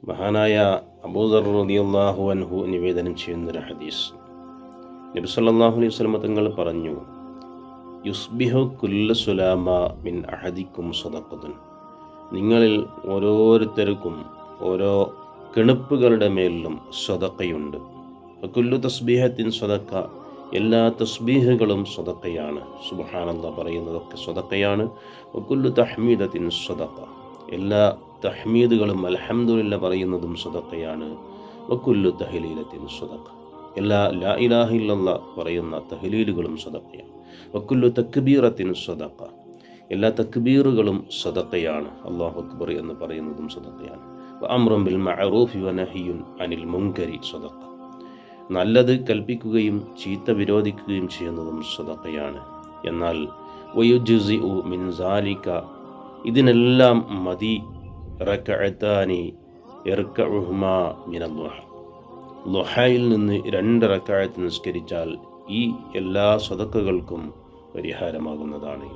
മഹാനായ അബൂദർ റളിയല്ലാഹു അൻഹു നിവേദനം ചെയ്യുന്നൊരു ഹദീസ്, നബി സല്ലല്ലാഹു അലൈഹി വസല്ലം തങ്ങൾ പറഞ്ഞു, യുസ്ബിഹു കുല്ല സുലാമ മിൻ അഹദിക്കും സദഖത്തുൻ. നിങ്ങളിൽ ഓരോരുത്തർക്കും ഓരോ കിണുപ്പുകളുടെ മേലിലും സ്വതക്കയുണ്ട്. കുല്ലു തസ്ബീഹത്തിൻ സ്വതക്ക, എല്ലാ തസ്ബീഹുകളും സ്വതക്കയാണ്. സുബ്ഹാനല്ലാഹ് പറയുന്നതൊക്കെ സ്വതക്കയാണ്. കുല്ലു തഹ്മീദത്തിൻ സ്വതക്ക, എല്ലാ തഹ്മീദുകളും അൽഹംദുലില്ലാഹ് പറയുന്നതും സ്വതക്കയാണ്. വകുല്ലു തഹ്ലീലത്തിൻ സ്വതക്ക, എല്ലാ ലാ ഇലാഹ ഇല്ലല്ലാഹ് പറയുന്ന തഹ്ലീലുകളും സ്വതക്കയാണ്. വകുല്ലു തക്ബീറത്തിൻ സ്വതക്ക, എല്ലാ തക്ബീറുകളും സ്വതക്കയാണ്. അല്ലാഹു അക്ബർ എന്ന് പറയുന്നതും സ്വതക്കയാണ്. വഅംറുൻ ബിൽ മഅറൂഫി വനഹിയുൻ അനിൽ മുൻകരി സ്വതക്ക, നല്ലത് കൽപ്പിക്കുകയും ചീത്ത വിരോധിക്കുകയും ചെയ്യുന്നതും സ്വതക്കയാണ്. എന്നാൽ വയുജ്സിഉ മിൻ സാലിക, ഇതിനെല്ലാം മതി റകഅതാനി യർകഉഹുമാ മിനൽ ളുഹ, ളുഹയിൽ നിന്ന് 2 റകഅത്ത് നിസ്കരിച്ചാൽ ഈ എല്ലാ സ്വതക്കകൾക്കും പരിഹാരമാകുന്നതാണ്.